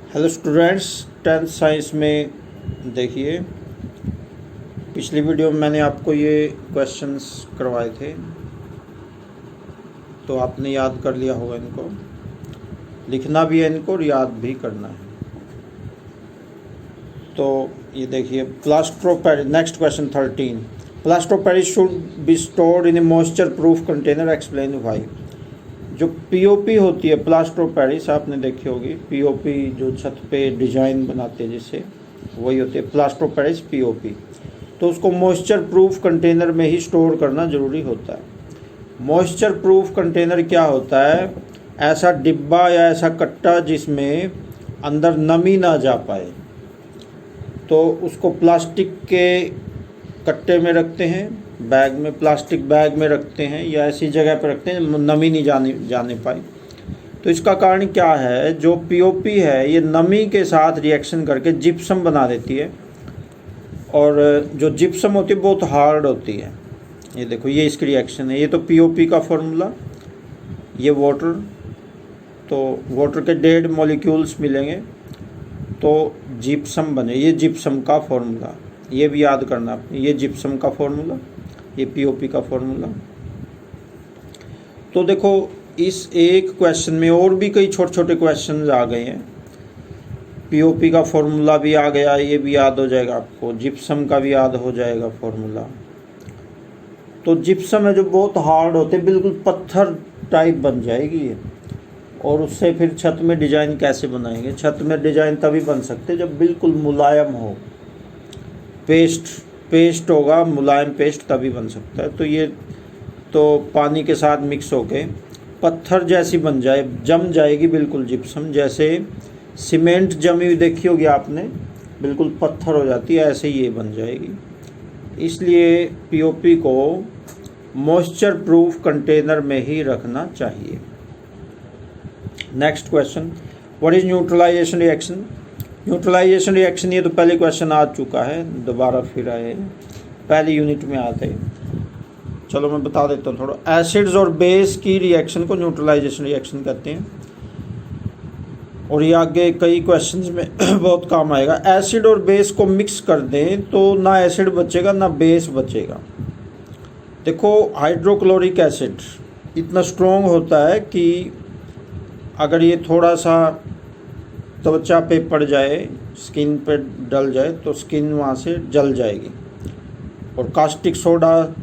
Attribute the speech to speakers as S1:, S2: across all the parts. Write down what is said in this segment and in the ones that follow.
S1: Hello students, tenth science में देखिए, पिछली वीडियो में मैंने आपको ये क्वेश्चंस करवाए थे, तो आपने याद कर लिया होगा। इनको लिखना भी है, इनको और याद भी करना है। तो ये देखिए, plaster of Paris, next question 13, plaster of Paris should be stored in A moisture proof container, explain why. जो पीओपी होती है, प्लास्टर ऑफ पेरिस, आपने देखी होगी। पीओपी जो छत पे डिजाइन बनाते हैं जिससे, वही होती है प्लास्टर ऑफ पेरिस, पीओपी। तो उसको मॉइस्चर प्रूफ कंटेनर में ही स्टोर करना ज़रूरी होता है। मॉइस्चर प्रूफ कंटेनर क्या होता है? ऐसा डिब्बा या ऐसा कट्टा जिसमें अंदर नमी ना जा पाए, तो उसको प्लास्टिक के कट्टे में रखते हैं, बैग में, प्लास्टिक बैग में रखते हैं, या ऐसी जगह पर रखते हैं नमी नहीं जाने पाए। तो इसका कारण क्या है? जो पीओपी है ये नमी के साथ रिएक्शन करके जिप्सम बना देती है, और जो जिप्सम होती है बहुत हार्ड होती है। ये देखो, ये इसकी रिएक्शन है। ये तो पीओपी का फॉर्मूला, ये वाटर, तो वाटर के 1.5 मॉलिक्यूल्स मिलेंगे तो जिप्सम बने। ये जिप्सम का फॉर्मूला, ये भी याद करना आपने। ये जिप्सम का फॉर्मूला, ये पीओपी का फॉर्मूला। तो देखो, इस एक क्वेश्चन में और भी कई छोटे छोटे क्वेश्चन आ गए हैं। पीओपी का फॉर्मूला भी आ गया, ये भी याद हो जाएगा आपको। जिप्सम का भी याद हो जाएगा फॉर्मूला। तो जिप्सम है जो बहुत हार्ड होते, बिल्कुल पत्थर टाइप बन जाएगी ये। और उससे फिर छत में डिजाइन कैसे बनाएंगे? छत में डिजाइन तभी बन सकते जब बिल्कुल मुलायम हो, पेस्ट होगा, मुलायम पेस्ट, तभी बन सकता है। तो ये तो पानी के साथ मिक्स होके पत्थर जैसी बन जाए, जम जाएगी बिल्कुल जिप्सम। जैसे सीमेंट जमी हुई देखी होगी आपने, बिल्कुल पत्थर हो जाती है, ऐसे ही ये बन जाएगी। इसलिए पीओपी को मॉइस्चर प्रूफ कंटेनर में ही रखना चाहिए। Next question, what is neutralisation reaction? Neutralisation reaction, ये तो पहले क्वेश्चन आ चुका है, दोबारा फिर आए, पहली यूनिट में आते हैं। चलो मैं बता देता हूँ थोड़ा। एसिड्स और बेस की रिएक्शन को न्यूट्रलाइजेशन रिएक्शन कहते हैं, और ये आगे कई क्वेश्चंस में बहुत काम आएगा। एसिड और बेस को मिक्स कर दें तो ना एसिड बचेगा ना बेस बचेगा। देखो, हाइड्रोक्लोरिक एसिड इतना स्ट्रॉन्ग होता है कि अगर ये थोड़ा सा त्वचा पे पड़ जाए, स्किन पे डल जाए, तो स्किन वहाँ से जल जाएगी। और कास्टिक सोडा,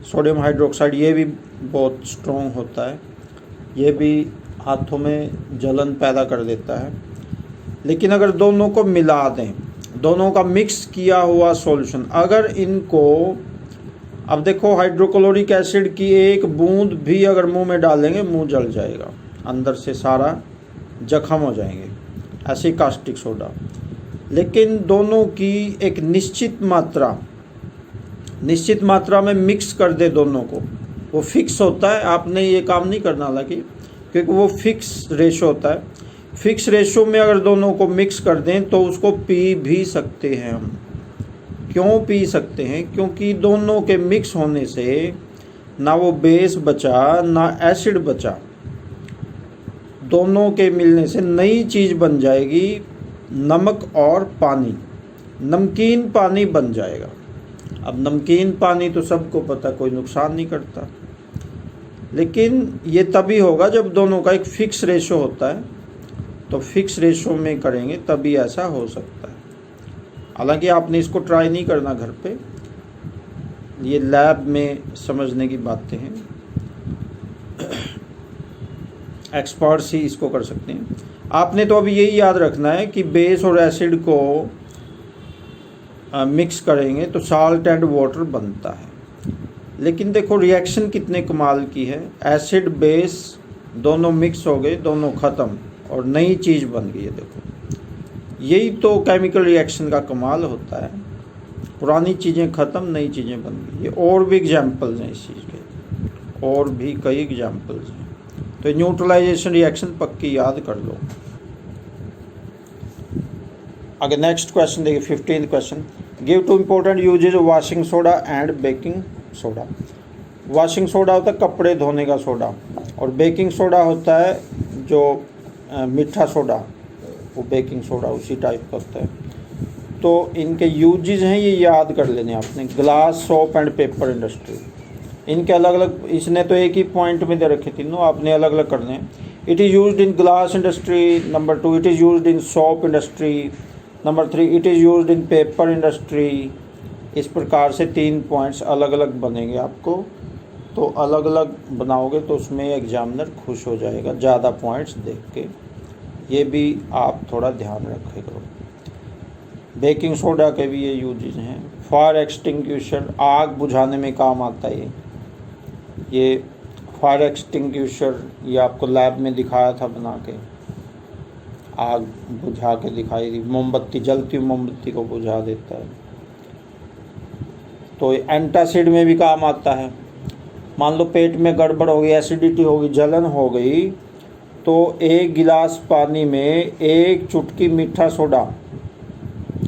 S1: सोडियम हाइड्रोक्साइड, ये भी बहुत स्ट्रॉन्ग होता है, ये भी हाथों में जलन पैदा कर देता है। लेकिन अगर दोनों को मिला दें, दोनों का मिक्स किया हुआ सॉल्यूशन, अगर इनको, अब देखो, हाइड्रोक्लोरिक एसिड की एक बूंद भी अगर मुंह में डालेंगे, मुंह जल जाएगा, अंदर से सारा जख्म हो जाएंगे। ऐसे कास्टिक सोडा। लेकिन दोनों की एक निश्चित मात्रा में मिक्स कर दे दोनों को, वो फिक्स होता है। आपने ये काम नहीं करना, हालांकि, क्योंकि वो फिक्स रेशो होता है। फिक्स रेशो में अगर दोनों को मिक्स कर दें तो उसको पी भी सकते हैं हम। क्यों पी सकते हैं? क्योंकि दोनों के मिक्स होने से ना वो बेस बचा ना एसिड बचा, दोनों के मिलने से नई चीज़ बन जाएगी, नमक और पानी, नमकीन पानी बन जाएगा। अब नमकीन पानी तो सबको पता, कोई नुकसान नहीं करता, लेकिन ये तभी होगा जब दोनों का एक फिक्स रेशो होता है। तो फिक्स रेशो में करेंगे तभी ऐसा हो सकता है। हालांकि आपने इसको ट्राई नहीं करना घर पे, ये लैब में समझने की बातें हैं, एक्सपर्ट्स ही इसको कर सकते हैं। आपने तो अभी यही याद रखना है कि बेस और एसिड को मिक्स करेंगे तो साल्ट एंड वाटर बनता है। लेकिन देखो, रिएक्शन कितने कमाल की है। एसिड बेस दोनों मिक्स हो गए, दोनों ख़त्म, और नई चीज़ बन गई है। देखो, यही तो केमिकल रिएक्शन का कमाल होता है। पुरानी चीज़ें ख़त्म, नई चीज़ें बन गई। ये और भी एग्जाम्पल्स हैं इस चीज़ के, और भी कई एग्जाम्पल्स हैं। तो न्यूट्रलाइजेशन रिएक्शन पक्की याद कर लो। आगे नेक्स्ट क्वेश्चन देखिए, 15th question, give two important usages washing soda and baking soda. Washing soda होता है कपड़े धोने का सोडा, और बेकिंग सोडा होता है जो मीठा सोडा, वो बेकिंग सोडा उसी टाइप का होता है। तो इनके यूजेस हैं, ये याद कर लेने आपने। Glass, soap and paper industry, इनके अलग अलग, इसने तो एक ही पॉइंट में दे रखे तीनों, आपने अलग अलग करने हैं। It is used in glass industry, number 2 it is used in soap industry, number 3 it is used in paper industry. इस प्रकार से 3 पॉइंट्स अलग अलग बनेंगे आपको। तो अलग अलग बनाओगे तो उसमें एग्जामिनर खुश हो जाएगा ज़्यादा पॉइंट्स देख के। ये भी आप थोड़ा ध्यान रखे करो। बेकिंग सोडा के भी ये यूजेस हैं। फायर एक्सटिंग्विशर, आग बुझाने में काम आता है ये फायर एक्सटिंग्विशर, ये आपको लैब में दिखाया था बना के, आग बुझा के दिखाई दी। मोमबत्ती, जलती हुई मोमबत्ती को बुझा देता है। तो एंटासिड में भी काम आता है। मान लो पेट में गड़बड़ हो गई, एसिडिटी हो गई, जलन हो गई, तो 1 गिलास पानी में 1 चुटकी मीठा सोडा,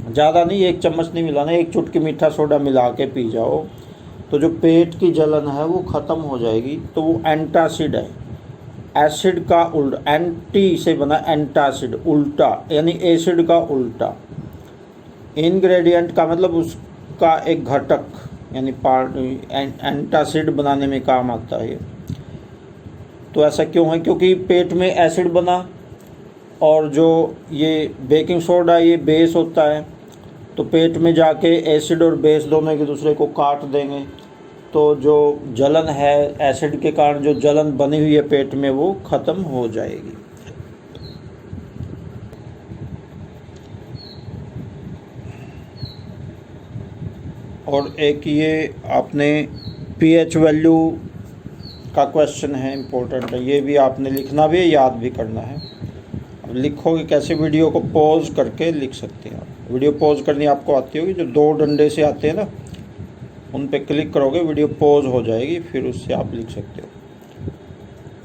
S1: ज़्यादा नहीं, 1 चम्मच नहीं मिलाना, 1 चुटकी मीठा सोडा मिला के पी जाओ तो जो पेट की जलन है वो ख़त्म हो जाएगी। तो वो एंटासिड है। एसिड का उल्टा, एंटी से बना एंटासिड, उल्टा यानी एसिड का उल्टा। इंग्रेडिएंट का मतलब उसका एक घटक, यानी पार्ट, एंटासिड बनाने में काम आता है। तो ऐसा क्यों है? क्योंकि पेट में एसिड बना और जो ये बेकिंग सोडा ये बेस होता है, तो पेट में जाके एसिड और बेस दोनों एक दूसरे को काट देंगे। तो जो जलन है एसिड के कारण, जो जलन बनी हुई है पेट में, वो ख़त्म हो जाएगी। और एक ये आपने pH वैल्यू का क्वेश्चन है, इम्पोर्टेंट है, ये भी आपने लिखना भी है, याद भी करना है। अब लिखोगे कैसे? वीडियो को पॉज करके लिख सकते हैं आप। वीडियो पॉज करनी आपको आती होगी, जो 2 डंडे से आते हैं ना, उन पे क्लिक करोगे, वीडियो पॉज हो जाएगी, फिर उससे आप लिख सकते हो।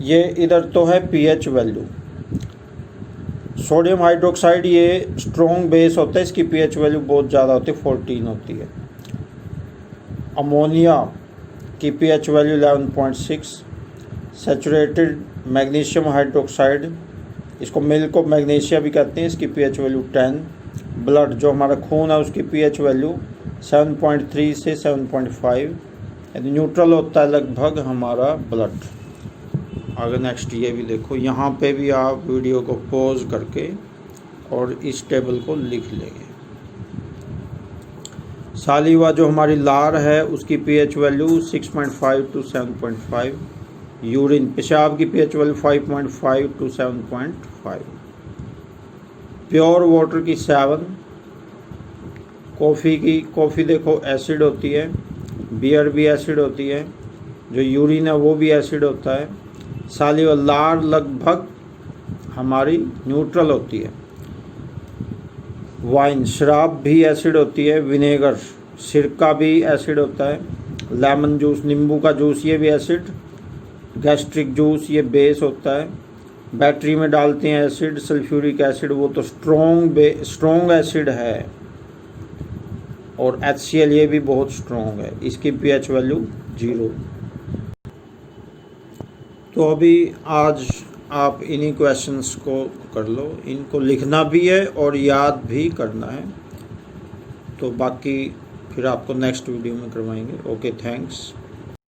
S1: ये इधर तो है pH वैल्यू। सोडियम हाइड्रोक्साइड ये स्ट्रॉन्ग बेस होता है, इसकी pH वैल्यू बहुत ज़्यादा होती है, 14 होती है। अमोनिया की pH value 11.6। Saturated magnesium hydroxide, इसको मिल्क ऑफ मैग्नीशिया भी कहते हैं, इसकी pH वैल्यू 10। ब्लड, जो हमारा खून है, उसकी pH वैल्यू 7.3 से 7.5, यानी न्यूट्रल होता है लगभग हमारा ब्लड। आगे नेक्स्ट ये भी देखो, यहाँ पे भी आप वीडियो को पॉज करके और इस टेबल को लिख लेंगे। सालिवा, जो हमारी लार है, उसकी pH वैल्यू 6.5 to 7.5। यूरिन, पेशाब की pH value 5.5 to 7.5। Pure water की 7। कॉफ़ी देखो एसिड होती है, बियर भी एसिड होती है, जो यूरिन है वो भी एसिड होता है। सालिवा, लार लगभग हमारी न्यूट्रल होती है। वाइन, शराब भी एसिड होती है। विनेगर, सिरका भी एसिड होता है। लेमन जूस, नींबू का जूस, ये भी एसिड। गैस्ट्रिक जूस, ये बेस होता है। बैटरी में डालते हैं एसिड, सल्फ्यूरिक एसिड, वो तो स्ट्रॉन्ग एसिड है। और HCl, ये भी बहुत स्ट्रॉन्ग है, इसकी pH वैल्यू 0। तो अभी आज आप इन्हीं क्वेश्चंस को कर लो, इनको लिखना भी है और याद भी करना है। तो बाकी फिर आपको नेक्स्ट वीडियो में करवाएंगे। Okay, thanks.